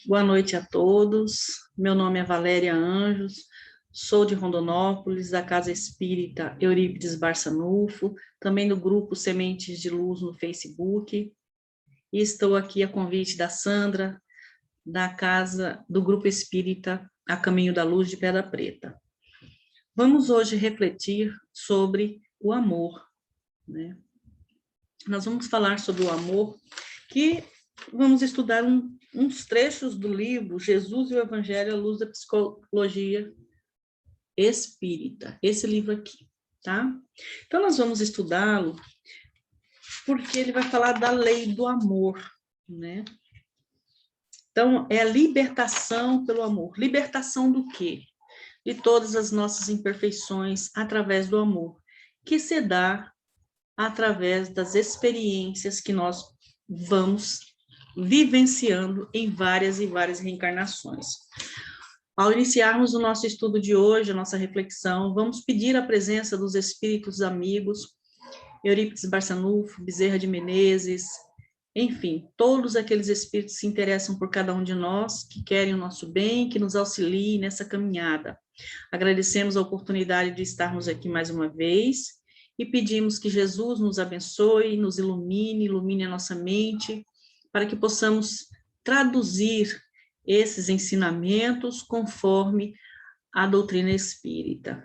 Boa noite a todos. Meu nome é Valéria Anjos, sou de Rondonópolis, da Casa Espírita Eurípides Barçanufo, também do grupo Sementes de Luz no Facebook, e estou aqui a convite da Sandra, da Casa do Grupo Espírita A Caminho da Luz de Pedra Preta. Vamos hoje refletir sobre o amor, né? Nós vamos falar sobre o amor, que vamos estudar uns trechos do livro Jesus e o Evangelho à Luz da Psicologia Espírita, esse livro aqui, tá? Então, nós vamos estudá-lo porque ele vai falar da lei do amor, né? Então, é a libertação pelo amor. Libertação do quê? De todas as nossas imperfeições através do amor, que se dá através das experiências que nós vamos vivenciando em várias e várias reencarnações. Ao iniciarmos o nosso estudo de hoje, a nossa reflexão, vamos pedir a presença dos espíritos amigos, Eurípides Barçanufo, Bezerra de Menezes, enfim, todos aqueles espíritos que se interessam por cada um de nós, que querem o nosso bem, que nos auxiliem nessa caminhada. Agradecemos a oportunidade de estarmos aqui mais uma vez e pedimos que Jesus nos abençoe, nos ilumine a nossa mente, para que possamos traduzir esses ensinamentos conforme a doutrina espírita,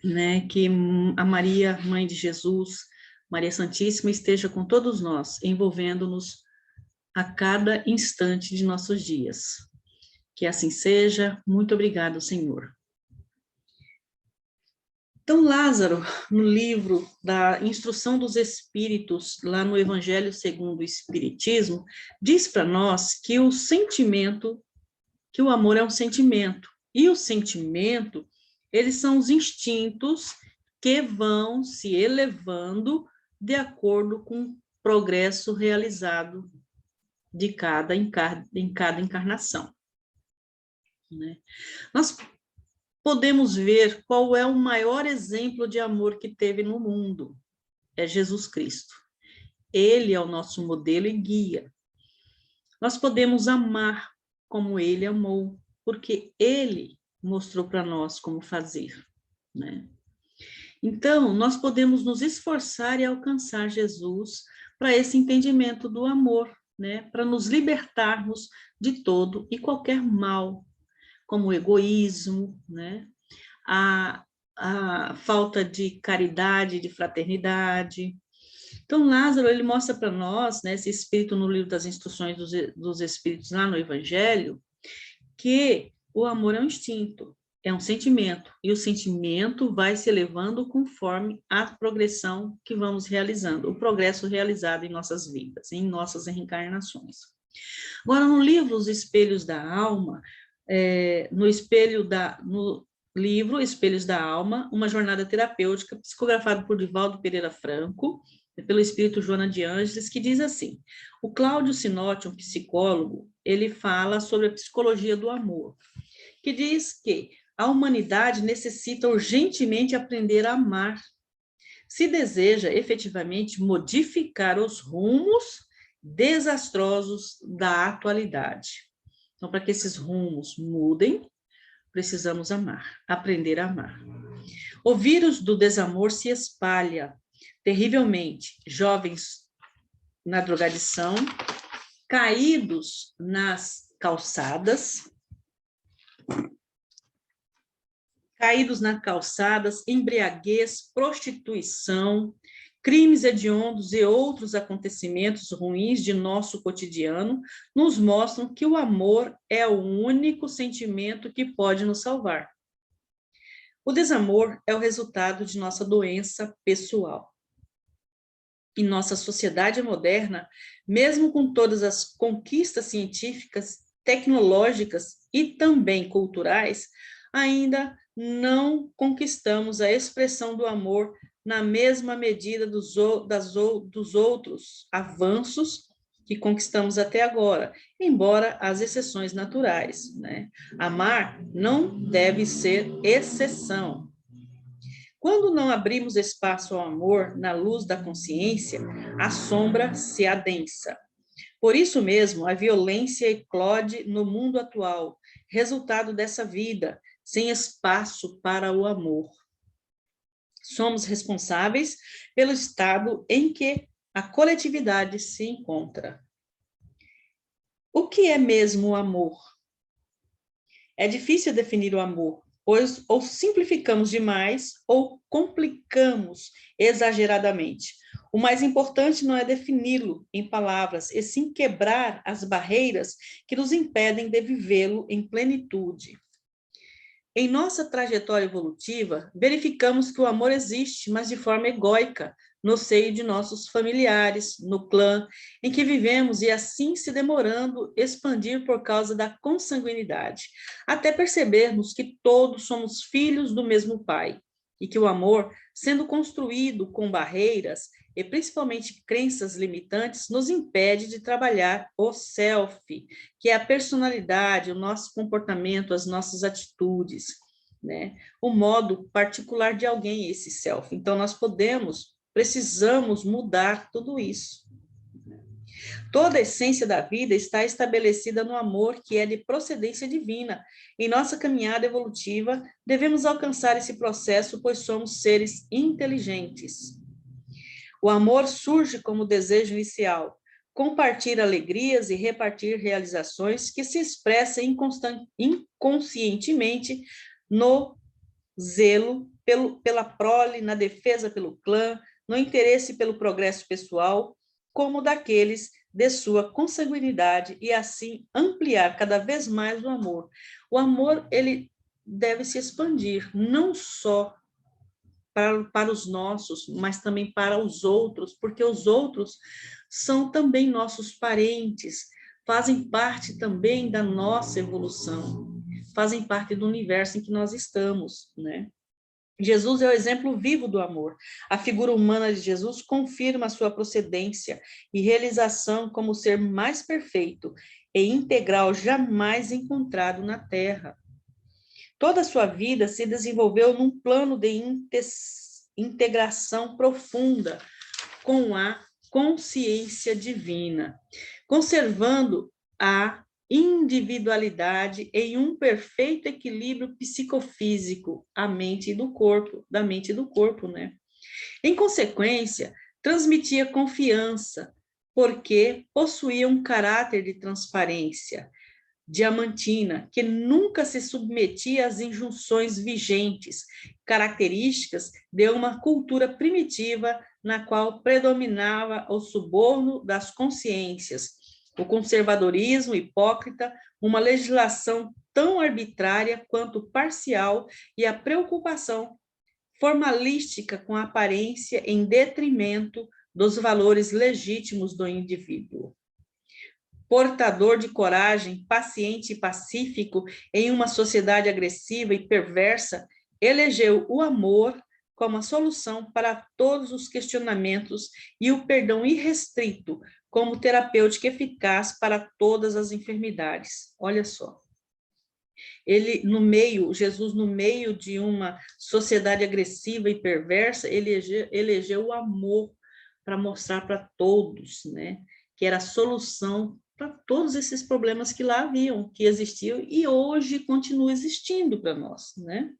né? Que a Maria, Mãe de Jesus, Maria Santíssima, esteja com todos nós, envolvendo-nos a cada instante de nossos dias. Que assim seja. Muito obrigado, Senhor. Então, Lázaro, no livro da Instrução dos Espíritos, lá no Evangelho segundo o Espiritismo, diz para nós que o sentimento, que o amor é um sentimento, e o sentimento, eles são os instintos que vão se elevando de acordo com o progresso realizado de em cada encarnação, né? Nós podemos ver qual é o maior exemplo de amor que teve no mundo. É Jesus Cristo. Ele é o nosso modelo e guia. Nós podemos amar como ele amou, porque ele mostrou para nós como fazer, né? Então, nós podemos nos esforçar e alcançar Jesus para esse entendimento do amor, né? Para nos libertarmos de todo e qualquer mal, como o egoísmo, né? A falta de caridade, de fraternidade. Então, Lázaro, ele mostra para nós, né, esse espírito no livro das Instruções dos Espíritos, lá no Evangelho, que o amor é um instinto, é um sentimento, e o sentimento vai se elevando conforme a progressão que vamos realizando, o progresso realizado em nossas vidas, em nossas reencarnações. Agora, no livro Os Espelhos da Alma, no livro Espelhos da Alma, uma jornada terapêutica, psicografado por Divaldo Pereira Franco, pelo espírito Joana de Ângeles, que diz assim: o Cláudio Sinotti, um psicólogo, ele fala sobre a psicologia do amor, que diz que a humanidade necessita urgentemente aprender a amar, se deseja efetivamente modificar os rumos desastrosos da atualidade. Então, para que esses rumos mudem, precisamos amar, aprender a amar. O vírus do desamor se espalha terrivelmente. Jovens na drogadição, caídos nas calçadas, embriaguez, prostituição, crimes hediondos e outros acontecimentos ruins de nosso cotidiano nos mostram que o amor é o único sentimento que pode nos salvar. O desamor é o resultado de nossa doença pessoal. Em nossa sociedade moderna, mesmo com todas as conquistas científicas, tecnológicas e também culturais, ainda não conquistamos a expressão do amor na mesma medida dos outros avanços que conquistamos até agora, embora as exceções naturais, né? Amar não deve ser exceção. Quando não abrimos espaço ao amor na luz da consciência, a sombra se adensa. Por isso mesmo, a violência eclode no mundo atual, resultado dessa vida, sem espaço para o amor. Somos responsáveis pelo estado em que a coletividade se encontra. O que é mesmo o amor? É difícil definir o amor, pois ou simplificamos demais ou complicamos exageradamente. O mais importante não é defini-lo em palavras, e sim quebrar as barreiras que nos impedem de vivê-lo em plenitude. Em nossa trajetória evolutiva, verificamos que o amor existe, mas de forma egóica, no seio de nossos familiares, no clã em que vivemos, e assim se demorando expandir por causa da consanguinidade, até percebermos que todos somos filhos do mesmo Pai, e que o amor, sendo construído com barreiras, e principalmente crenças limitantes, nos impede de trabalhar o self, que é a personalidade, o nosso comportamento, as nossas atitudes, né? O modo particular de alguém, esse self. Então, nós precisamos mudar tudo isso. Toda a essência da vida está estabelecida no amor, que é de procedência divina. Em nossa caminhada evolutiva, devemos alcançar esse processo, pois somos seres inteligentes. O amor surge como desejo inicial, compartilhar alegrias e repartir realizações que se expressa inconscientemente no zelo pela prole, na defesa pelo clã, no interesse pelo progresso pessoal, como daqueles de sua consanguinidade, e assim ampliar cada vez mais o amor. O amor, ele deve se expandir, não só para os nossos, mas também para os outros, porque os outros são também nossos parentes, fazem parte também da nossa evolução, fazem parte do universo em que nós estamos, né? Jesus é o exemplo vivo do amor. A figura humana de Jesus confirma a sua procedência e realização como o ser mais perfeito e integral jamais encontrado na Terra. Toda a sua vida se desenvolveu num plano de integração profunda com a consciência divina, conservando a individualidade em um perfeito equilíbrio psicofísico, da mente e do corpo, né? Em consequência, transmitia confiança, porque possuía um caráter de transparência, diamantina, que nunca se submetia às injunções vigentes, características de uma cultura primitiva na qual predominava o suborno das consciências, o conservadorismo hipócrita, uma legislação tão arbitrária quanto parcial e a preocupação formalística com a aparência em detrimento dos valores legítimos do indivíduo. Portador de coragem, paciente e pacífico em uma sociedade agressiva e perversa, elegeu o amor como a solução para todos os questionamentos e o perdão irrestrito como terapêutica eficaz para todas as enfermidades. Olha só. Jesus no meio de uma sociedade agressiva e perversa, elegeu o amor para mostrar para todos, né, que era a solução para todos esses problemas que lá haviam, que existiam e hoje continuam existindo para nós, né?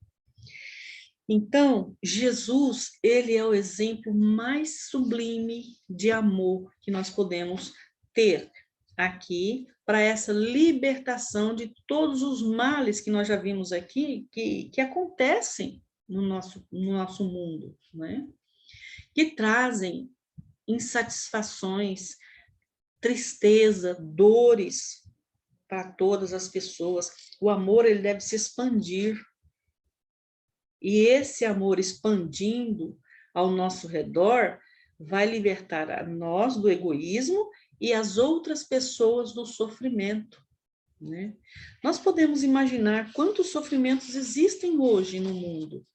Então, Jesus, ele é o exemplo mais sublime de amor que nós podemos ter aqui para essa libertação de todos os males que nós já vimos aqui, que acontecem no nosso mundo, né? Que trazem insatisfações, tristeza, dores para todas as pessoas. O amor, ele deve se expandir. E esse amor expandindo ao nosso redor vai libertar a nós do egoísmo e as outras pessoas do sofrimento, né? Nós podemos imaginar quantos sofrimentos existem hoje no mundo,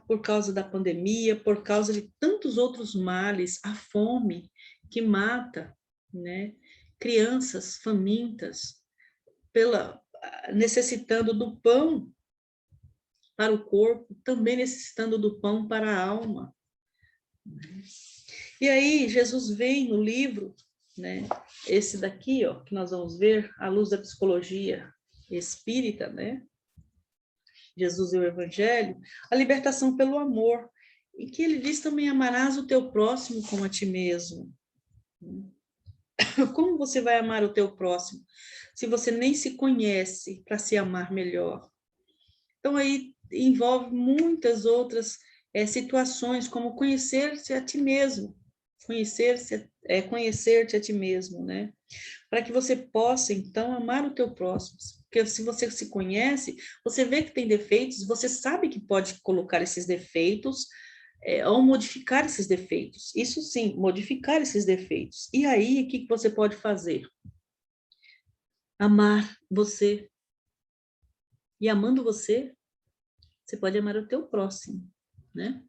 por causa da pandemia, por causa de tantos outros males, a fome que mata, né? Crianças famintas, necessitando do pão para o corpo, também necessitando do pão para a alma. E aí, Jesus vem no livro, né? Esse daqui, ó, que nós vamos ver à luz da psicologia espírita, né? Jesus e o Evangelho, a libertação pelo amor, e que ele diz também: amarás o teu próximo como a ti mesmo. Como você vai amar o teu próximo se você nem se conhece para se amar melhor? Então, aí envolve muitas outras situações, como conhecer-se a ti mesmo, conhecer-te a ti mesmo, né? Para que você possa, então, amar o teu próximo. Porque se você se conhece, você vê que tem defeitos, você sabe que pode colocar esses defeitos ou modificar esses defeitos. Isso sim, modificar esses defeitos. E aí, o que você pode fazer? Amar você. E amando você, você pode amar o teu próximo, né?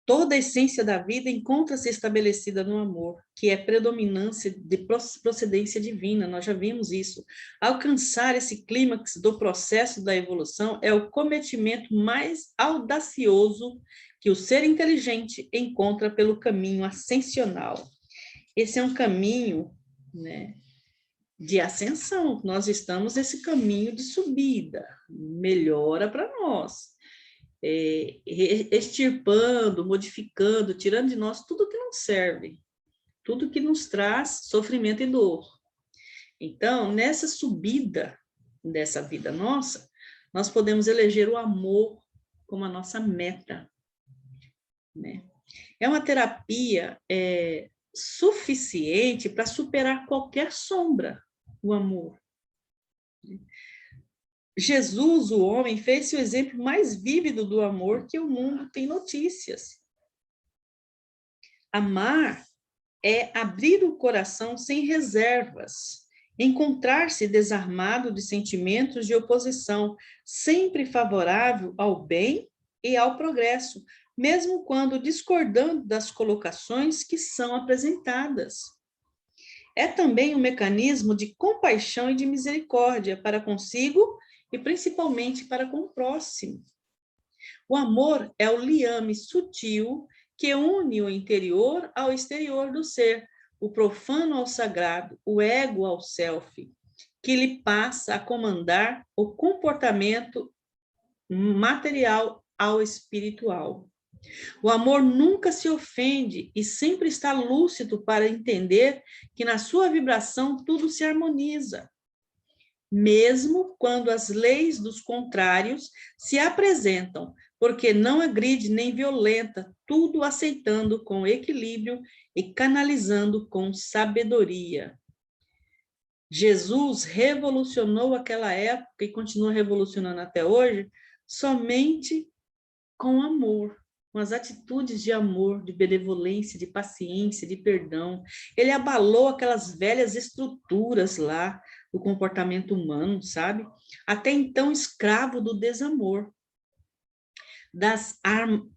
Toda a essência da vida encontra-se estabelecida no amor, que é predominância de procedência divina, nós já vimos isso. Alcançar esse clímax do processo da evolução é o cometimento mais audacioso que o ser inteligente encontra pelo caminho ascensional. Esse é um caminho, né, de ascensão, nós estamos nesse caminho de subida, melhora para nós. Extirpando, modificando, tirando de nós tudo que não serve, tudo que nos traz sofrimento e dor. Então, nessa subida dessa vida nossa, nós podemos eleger o amor como a nossa meta, né? É uma terapia suficiente para superar qualquer sombra, o amor. Jesus, o homem, fez-se o exemplo mais vívido do amor que o mundo tem notícias. Amar é abrir o coração sem reservas, encontrar-se desarmado de sentimentos de oposição, sempre favorável ao bem e ao progresso, mesmo quando discordando das colocações que são apresentadas. É também um mecanismo de compaixão e de misericórdia para consigo e principalmente para com o próximo. O amor é o liame sutil que une o interior ao exterior do ser, o profano ao sagrado, o ego ao self, que lhe passa a comandar o comportamento material ao espiritual. O amor nunca se ofende e sempre está lúcido para entender que na sua vibração tudo se harmoniza, mesmo quando as leis dos contrários se apresentam, porque não agride nem violenta, tudo aceitando com equilíbrio e canalizando com sabedoria. Jesus revolucionou aquela época e continua revolucionando até hoje somente com amor, com as atitudes de amor, de benevolência, de paciência, de perdão. Ele abalou aquelas velhas estruturas lá do comportamento humano, sabe? Até então escravo do desamor, das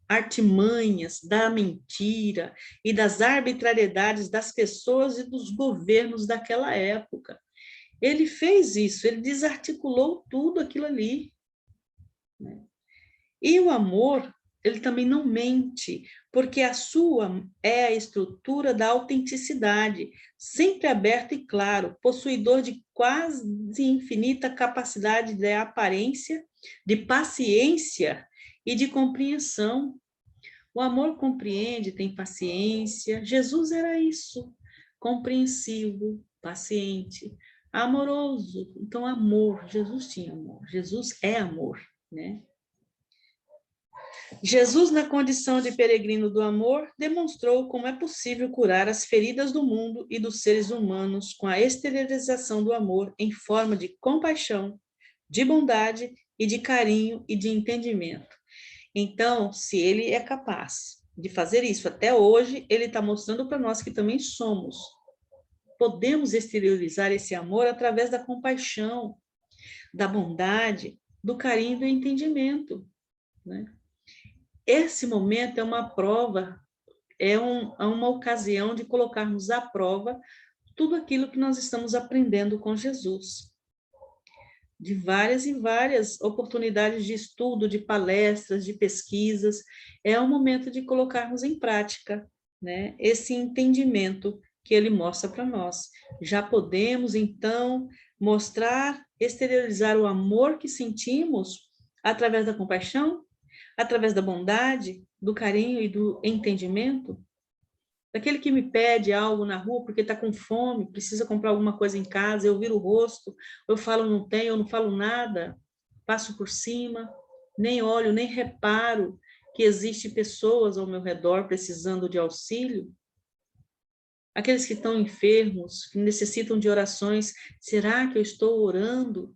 artimanhas, da mentira e das arbitrariedades das pessoas e dos governos daquela época. Ele fez isso, ele desarticulou tudo aquilo ali. E o amor, ele também não mente, porque a sua é a estrutura da autenticidade, sempre aberto e claro, possuidor de quase infinita capacidade de aparência, de paciência e de compreensão. O amor compreende, tem paciência. Jesus era isso, compreensivo, paciente, amoroso. Então, amor, Jesus tinha amor, Jesus é amor, né? Jesus, na condição de peregrino do amor, demonstrou como é possível curar as feridas do mundo e dos seres humanos com a exteriorização do amor em forma de compaixão, de bondade e de carinho e de entendimento. Então, se ele é capaz de fazer isso até hoje, ele está mostrando para nós que também somos. Podemos exteriorizar esse amor através da compaixão, da bondade, do carinho e do entendimento, né? Esse momento é uma prova, uma ocasião de colocarmos à prova tudo aquilo que nós estamos aprendendo com Jesus. De várias e várias oportunidades de estudo, de palestras, de pesquisas, é o momento de colocarmos em prática, né, esse entendimento que ele mostra para nós. Já podemos, então, mostrar, exteriorizar o amor que sentimos através da compaixão, através da bondade, do carinho e do entendimento. Daquele que me pede algo na rua porque está com fome, precisa comprar alguma coisa em casa, eu viro o rosto, eu falo não tenho, eu não falo nada, passo por cima, nem olho, nem reparo que existem pessoas ao meu redor precisando de auxílio. Aqueles que estão enfermos, que necessitam de orações, será que eu estou orando,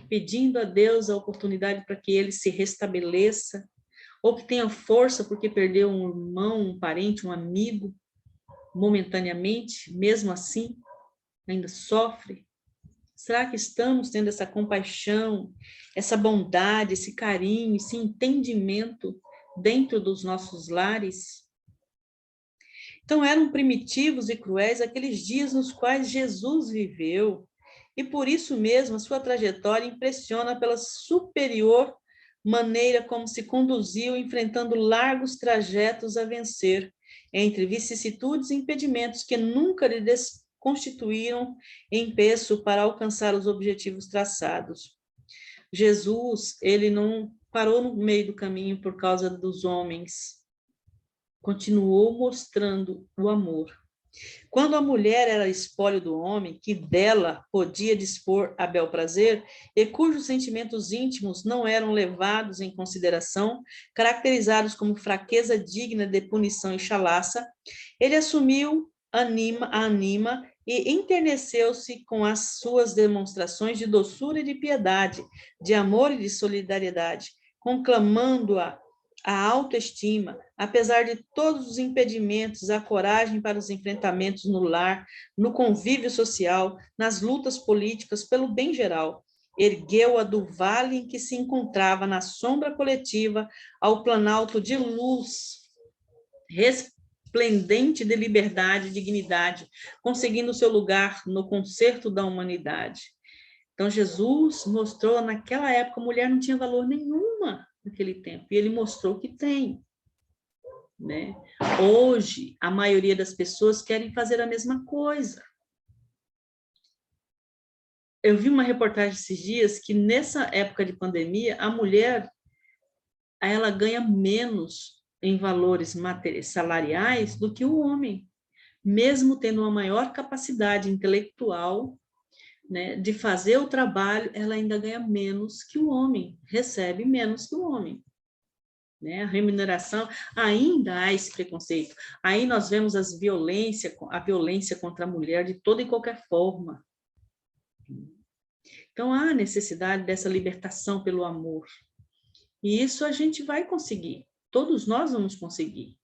pedindo a Deus a oportunidade para que ele se restabeleça? Ou que tenha força porque perdeu um irmão, um parente, um amigo, momentaneamente, mesmo assim, ainda sofre? Será que estamos tendo essa compaixão, essa bondade, esse carinho, esse entendimento dentro dos nossos lares? Então, eram primitivos e cruéis aqueles dias nos quais Jesus viveu, e por isso mesmo a sua trajetória impressiona pela superior maneira como se conduziu, enfrentando largos trajetos a vencer, entre vicissitudes e impedimentos que nunca lhe constituíram empeço para alcançar os objetivos traçados. Jesus, ele não parou no meio do caminho por causa dos homens, continuou mostrando o amor. Quando a mulher era espólio do homem, que dela podia dispor a bel prazer, e cujos sentimentos íntimos não eram levados em consideração, caracterizados como fraqueza digna de punição e chalaça, ele assumiu a anima e enterneceu-se com as suas demonstrações de doçura e de piedade, de amor e de solidariedade, conclamando-a autoestima, apesar de todos os impedimentos, a coragem para os enfrentamentos no lar, no convívio social, nas lutas políticas pelo bem geral. Ergueu-a do vale em que se encontrava, na sombra coletiva, ao planalto de luz, resplendente de liberdade e dignidade, conseguindo seu lugar no concerto da humanidade. Então, Jesus mostrou, naquela época, a mulher não tinha valor nenhuma naquele tempo, e ele mostrou que tem. Né? Hoje, a maioria das pessoas querem fazer a mesma coisa. Eu vi uma reportagem esses dias que, nessa época de pandemia, a mulher ela ganha menos em valores salariais do que o homem, mesmo tendo uma maior capacidade intelectual, né, de fazer o trabalho, ela ainda ganha menos que o homem, recebe menos que o homem. Né? A remuneração, ainda há esse preconceito. Aí nós vemos a violência contra a mulher de toda e qualquer forma. Então, há necessidade dessa libertação pelo amor. E isso a gente vai conseguir. Todos nós vamos conseguir.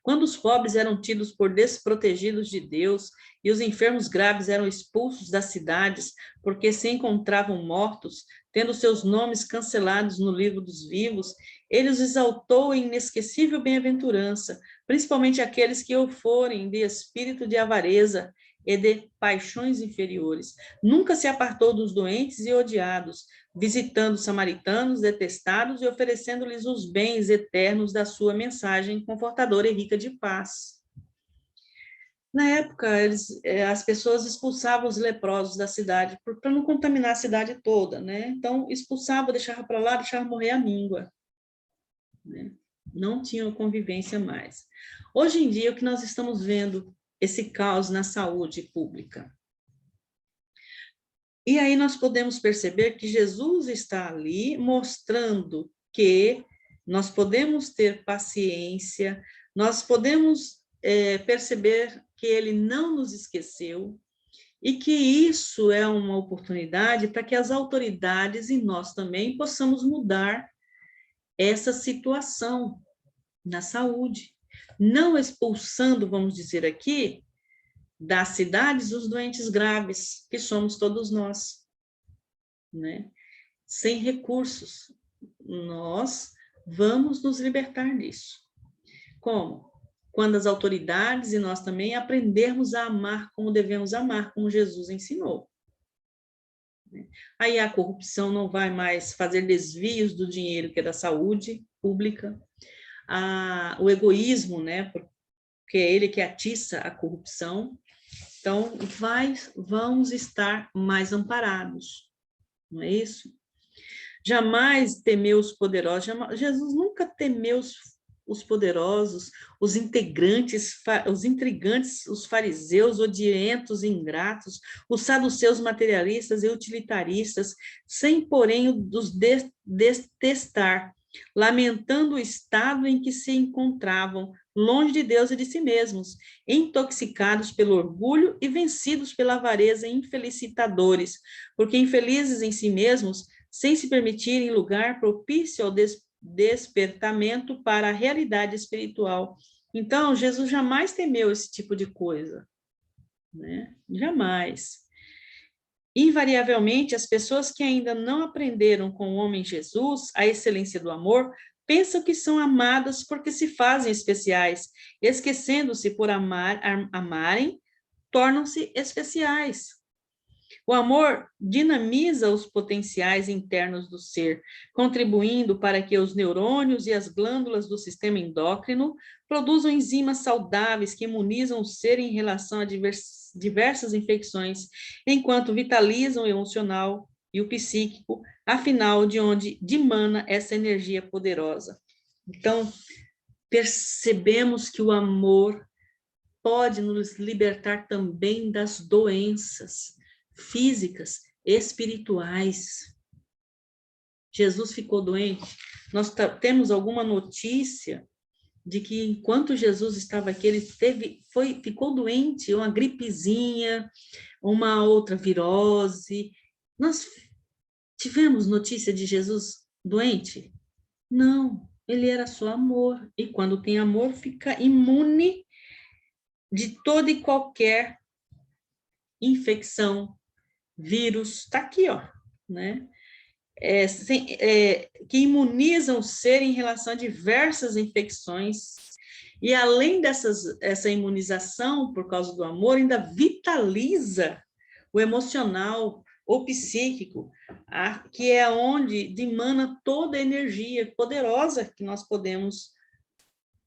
Quando os pobres eram tidos por desprotegidos de Deus e os enfermos graves eram expulsos das cidades porque se encontravam mortos, tendo seus nomes cancelados no livro dos vivos, ele os exaltou em inesquecível bem-aventurança, principalmente aqueles que o forem de espírito de avareza e de paixões inferiores. Nunca se apartou dos doentes e odiados, visitando os samaritanos detestados e oferecendo-lhes os bens eternos da sua mensagem confortadora e rica de paz. Na época, as pessoas expulsavam os leprosos da cidade para não contaminar a cidade toda, né? Então, expulsava, deixava para lá, deixava morrer a míngua. Né? Não tinham convivência mais. Hoje em dia, o que nós estamos vendo, esse caos na saúde pública. E aí nós podemos perceber que Jesus está ali mostrando que nós podemos ter paciência, nós podemos perceber que ele não nos esqueceu e que isso é uma oportunidade para que as autoridades e nós também possamos mudar essa situação na saúde, não expulsando, vamos dizer aqui, das cidades os doentes graves, que somos todos nós, né? Sem recursos. Nós vamos nos libertar disso. Como? Quando as autoridades e nós também aprendermos a amar como devemos amar, como Jesus ensinou. Aí a corrupção não vai mais fazer desvios do dinheiro que é da saúde pública, o egoísmo, né, que é ele que atiça a corrupção. Então, vamos estar mais amparados, não é isso? Jamais temeu os poderosos, Jesus nunca temeu os poderosos, os intrigantes, os fariseus, odientos, ingratos, os saduceus materialistas e utilitaristas, sem, porém, os detestar, lamentando o estado em que se encontravam, longe de Deus e de si mesmos, intoxicados pelo orgulho e vencidos pela avareza, infelicitadores, porque infelizes em si mesmos, sem se permitirem lugar propício ao despertamento para a realidade espiritual. Então, Jesus jamais temeu esse tipo de coisa, né? Jamais. Invariavelmente, as pessoas que ainda não aprenderam com o homem Jesus a excelência do amor, pensam que são amadas porque se fazem especiais, esquecendo-se por amarem, tornam-se especiais. O amor dinamiza os potenciais internos do ser, contribuindo para que os neurônios e as glândulas do sistema endócrino produzam enzimas saudáveis que imunizam o ser em relação a diversas infecções, enquanto vitalizam o emocional e o psíquico, afinal, de onde dimana essa energia poderosa. Então, percebemos que o amor pode nos libertar também das doenças físicas, espirituais. Jesus ficou doente. Nós temos alguma notícia de que enquanto Jesus estava aqui, ele ficou doente, uma gripezinha, uma outra virose. Nós tivemos notícia de Jesus doente? Não, ele era só amor. E quando tem amor, fica imune de toda e qualquer infecção, vírus, está aqui, ó, né? Que imunizam o ser em relação a diversas infecções, e além essa imunização por causa do amor, ainda vitaliza o emocional, o psíquico, que é onde dimana toda a energia poderosa que nós podemos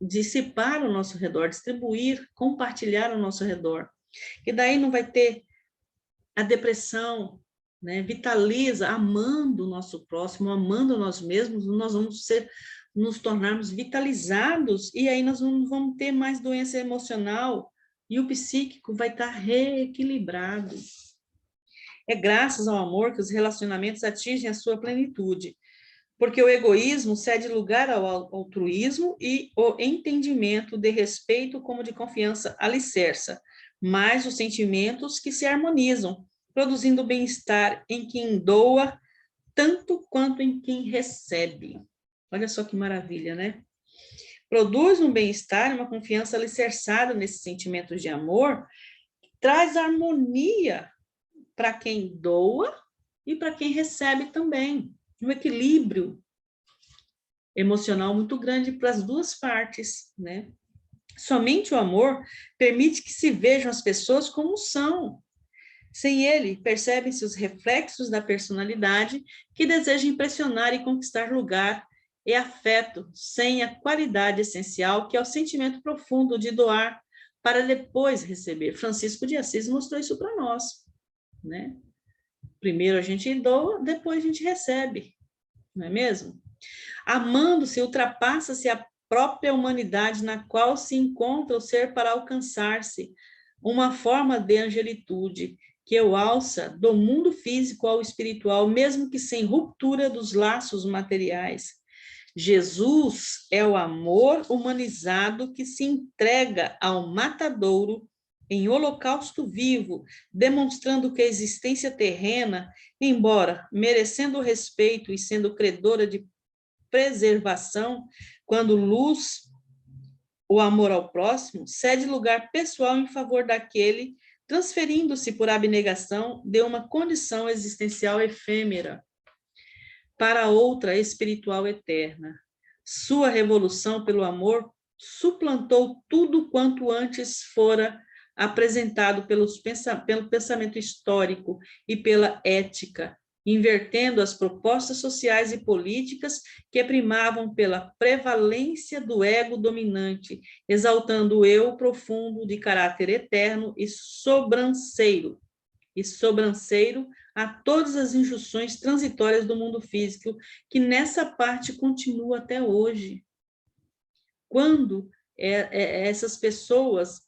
dissipar ao nosso redor, distribuir, compartilhar ao nosso redor. E daí não vai ter a depressão, né? Vitaliza, amando o nosso próximo, amando nós mesmos, nós vamos nos tornarmos vitalizados, e aí nós não vamos ter mais doença emocional, e o psíquico vai estar reequilibrado. É graças ao amor que os relacionamentos atingem a sua plenitude, porque o egoísmo cede lugar ao altruísmo e o entendimento de respeito como de confiança alicerça, mas os sentimentos que se harmonizam, produzindo bem-estar em quem doa, tanto quanto em quem recebe. Olha só que maravilha, né? Produz um bem-estar, uma confiança alicerçada nesses sentimentos de amor, traz harmonia para quem doa e para quem recebe também. Um equilíbrio emocional muito grande para as duas partes, né? Somente o amor permite que se vejam as pessoas como são. Sem ele, percebem-se os reflexos da personalidade que deseja impressionar e conquistar lugar e afeto, sem a qualidade essencial que é o sentimento profundo de doar para depois receber. Francisco de Assis mostrou isso para nós, né? Primeiro a gente doa, depois a gente recebe, não é mesmo? Amando-se, ultrapassa-se a própria humanidade na qual se encontra o ser para alcançar-se, uma forma de angelitude que o alça do mundo físico ao espiritual, mesmo que sem ruptura dos laços materiais. Jesus é o amor humanizado que se entrega ao matadouro em holocausto vivo, demonstrando que a existência terrena, embora merecendo respeito e sendo credora de preservação, quando luz, o amor ao próximo, cede lugar pessoal em favor daquele, transferindo-se por abnegação de uma condição existencial efêmera para outra espiritual eterna. Sua revolução pelo amor suplantou tudo quanto antes fora apresentado pelo pensamento histórico e pela ética, invertendo as propostas sociais e políticas que primavam pela prevalência do ego dominante, exaltando o eu profundo de caráter eterno e sobranceiro a todas as injunções transitórias do mundo físico, que nessa parte continua até hoje. Quando essas pessoas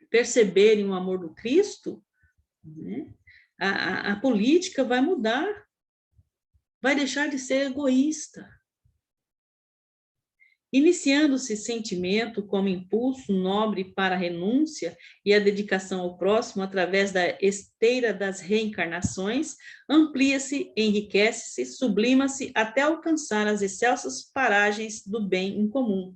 perceberem o amor do Cristo, né, a política vai mudar, vai deixar de ser egoísta. Iniciando-se sentimento como impulso nobre para a renúncia e a dedicação ao próximo através da esteira das reencarnações, amplia-se, enriquece-se, sublima-se até alcançar as excelsas paragens do bem em comum.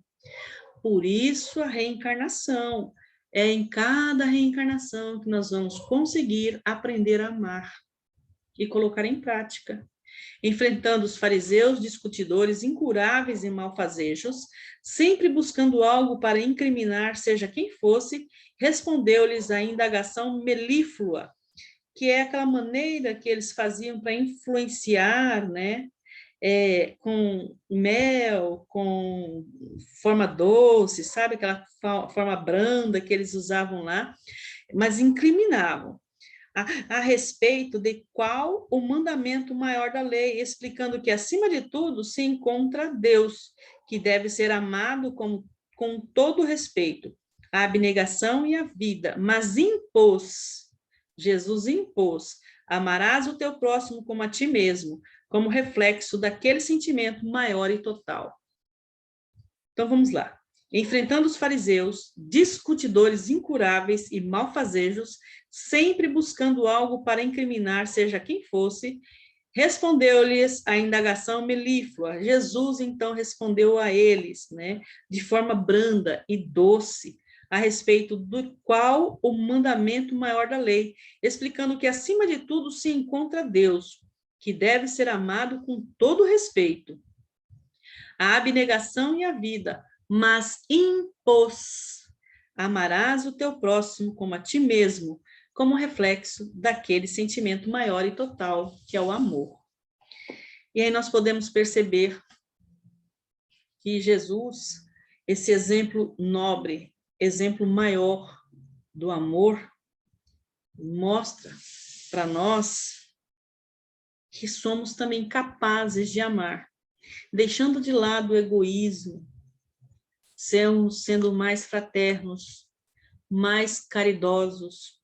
Por isso a reencarnação. É em cada reencarnação que nós vamos conseguir aprender a amar e colocar em prática. Enfrentando os fariseus, discutidores, incuráveis e malfazejos, sempre buscando algo para incriminar, seja quem fosse, respondeu-lhes a indagação melíflua, que é aquela maneira que eles faziam para influenciar, né? Com mel, com forma doce, sabe? Aquela forma branda que eles usavam lá, mas incriminavam. A respeito de qual o mandamento maior da lei, explicando que, acima de tudo, se encontra Deus, que deve ser amado com todo respeito, a abnegação e a vida, mas Jesus impôs, amarás o teu próximo como a ti mesmo, como reflexo daquele sentimento maior e total. Então, vamos lá. Enfrentando os fariseus, discutidores incuráveis e malfazejos, sempre buscando algo para incriminar, seja quem fosse, respondeu-lhes a indagação melíflua. Jesus, então, respondeu a eles, né, de forma branda e doce, a respeito do qual o mandamento maior da lei, explicando que, acima de tudo, se encontra Deus, que deve ser amado com todo respeito, a abnegação e a vida, mas impôs, amarás o teu próximo como a ti mesmo, como reflexo daquele sentimento maior e total, que é o amor. E aí nós podemos perceber que Jesus, esse exemplo nobre, exemplo maior do amor, mostra para nós que somos também capazes de amar, deixando de lado o egoísmo, sendo mais fraternos, mais caridosos,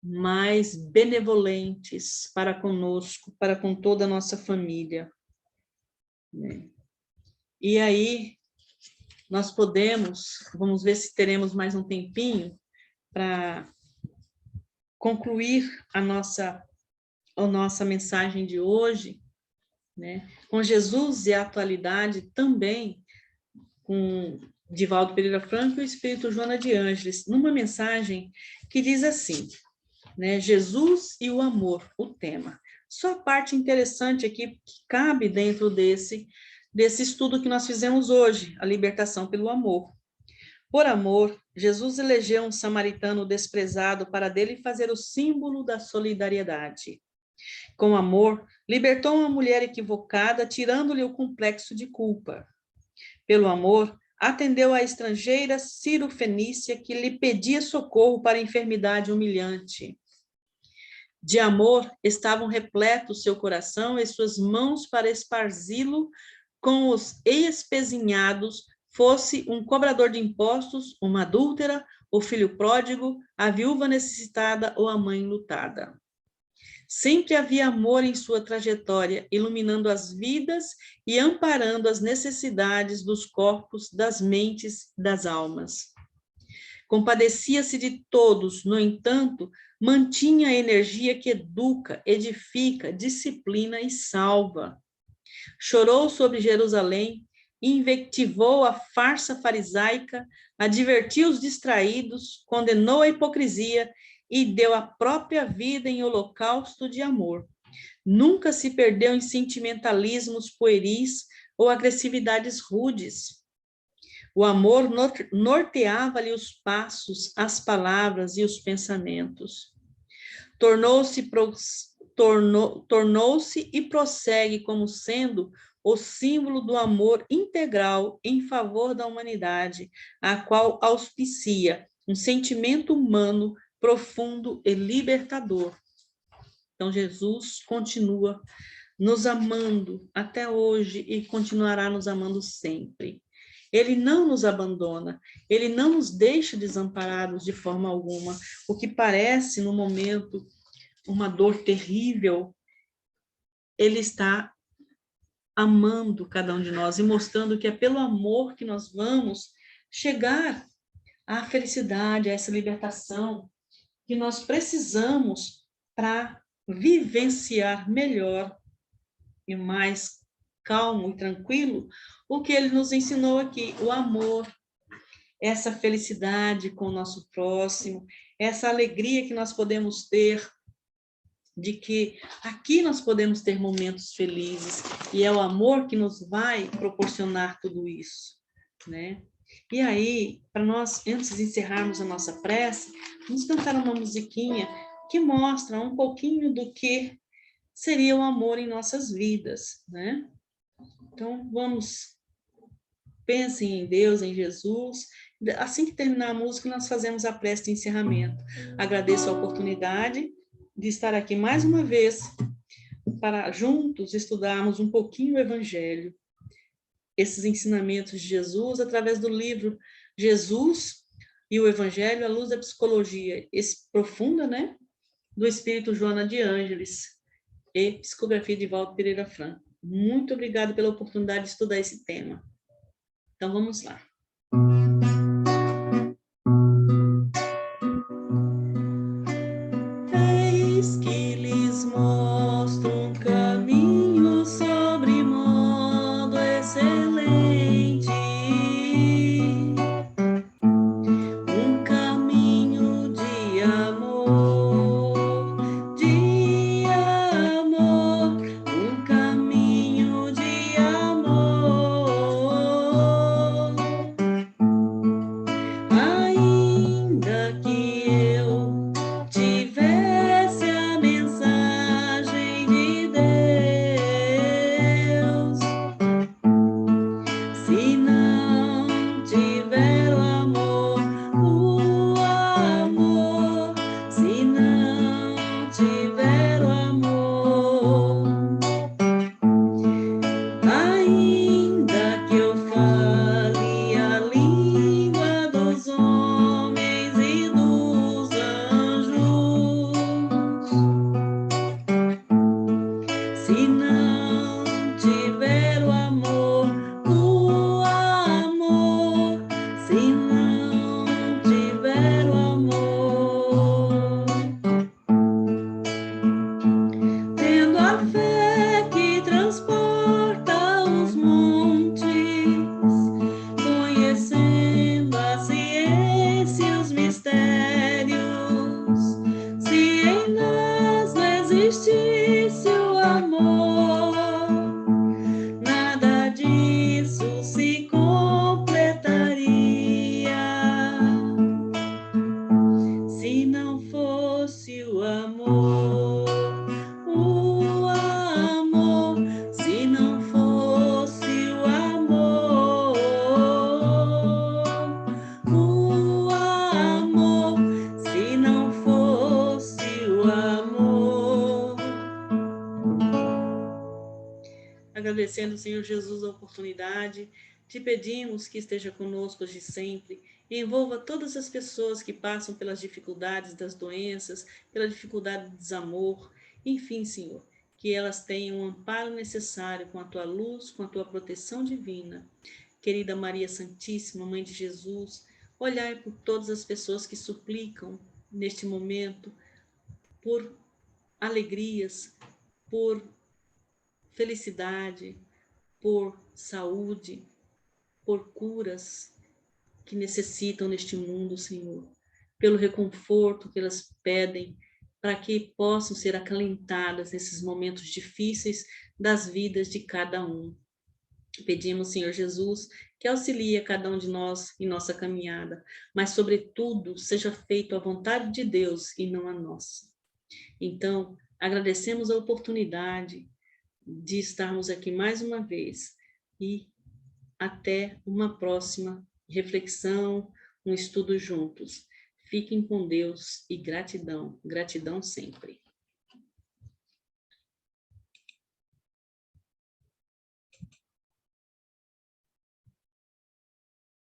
mais benevolentes para conosco, para com toda a nossa família. E aí, nós vamos ver se teremos mais um tempinho para concluir a nossa mensagem de hoje, né? Com Jesus e a atualidade também, com Divaldo Pereira Franco e o Espírito Joana de Ângeles, numa mensagem que diz assim, né? Jesus e o amor, o tema. Só a parte interessante aqui que cabe dentro desse estudo que nós fizemos hoje, a libertação pelo amor. Por amor, Jesus elegeu um samaritano desprezado para dele fazer o símbolo da solidariedade. Com amor, libertou uma mulher equivocada, tirando-lhe o complexo de culpa. Pelo amor, atendeu a estrangeira Ciro-fenícia que lhe pedia socorro para a enfermidade humilhante. De amor, estavam repletos seu coração e suas mãos para esparzi-lo com os espezinhados, fosse um cobrador de impostos, uma adúltera, o filho pródigo, a viúva necessitada ou a mãe lutada. Sempre havia amor em sua trajetória, iluminando as vidas e amparando as necessidades dos corpos, das mentes, das almas. Compadecia-se de todos, no entanto, mantinha a energia que educa, edifica, disciplina e salva. Chorou sobre Jerusalém, invectivou a farsa farisaica, advertiu os distraídos, condenou a hipocrisia e deu a própria vida em holocausto de amor. Nunca se perdeu em sentimentalismos pueris ou agressividades rudes. O amor norteava-lhe os passos, as palavras e os pensamentos. Tornou-se tornou-se e prossegue como sendo o símbolo do amor integral em favor da humanidade, a qual auspicia um sentimento humano profundo e libertador. Então, Jesus continua nos amando até hoje e continuará nos amando sempre. Ele não nos abandona, ele não nos deixa desamparados de forma alguma. O que parece, no momento, uma dor terrível, ele está amando cada um de nós e mostrando que é pelo amor que nós vamos chegar à felicidade, a essa libertação que nós precisamos para vivenciar melhor e mais calmo e tranquilo o que ele nos ensinou aqui, o amor, essa felicidade com o nosso próximo, essa alegria que nós podemos ter de que aqui nós podemos ter momentos felizes e é o amor que nos vai proporcionar tudo isso, né? E aí, para nós, antes de encerrarmos a nossa prece, vamos cantar uma musiquinha que mostra um pouquinho do que seria o amor em nossas vidas, né? Então, vamos, pensem em Deus, em Jesus. Assim que terminar a música, nós fazemos a prece de encerramento. Agradeço a oportunidade de estar aqui mais uma vez para juntos estudarmos um pouquinho o Evangelho, esses ensinamentos de Jesus através do livro Jesus e o Evangelho à luz da psicologia profunda, né, do Espírito Joana de Ângeles e psicografia de Valdo Pereira Franco. Muito obrigada pela oportunidade de estudar esse tema. Então vamos lá. Eis que lhes mostro um caminho sobre modo excelente, um caminho de amor, um caminho de amor. Ainda que eu tivesse a mensagem de Deus, se não tiver o amor, se não tiver o amor, ainda que eu fale a língua dos homens e dos anjos, se não tiver o amor, se não tiver o amor, tendo a fé que transporta os montes, conhecendo a ciência e os mistérios, se em nós não existisse o amor, nada disso se completaria. Se não fosse o amor, se não fosse o amor, se não fosse o amor. Agradecendo, Senhor Jesus, a oportunidade, te pedimos que esteja conosco hoje sempre e envolva todas as pessoas que passam pelas dificuldades das doenças, pela dificuldade do desamor, enfim, Senhor, que elas tenham o amparo necessário com a tua luz, com a tua proteção divina. Querida Maria Santíssima, Mãe de Jesus, olhai por todas as pessoas que suplicam neste momento por alegrias, por felicidade, por saúde, por curas que necessitam neste mundo, Senhor, pelo reconforto que elas pedem, para que possam ser acalentadas nesses momentos difíceis das vidas de cada um. Pedimos, Senhor Jesus, que auxilie a cada um de nós em nossa caminhada, mas, sobretudo, seja feito a vontade de Deus e não a nossa. Então, Agradecemos a oportunidade de estarmos aqui mais uma vez e até uma próxima reflexão, um estudo juntos. Fiquem com Deus e gratidão, gratidão sempre.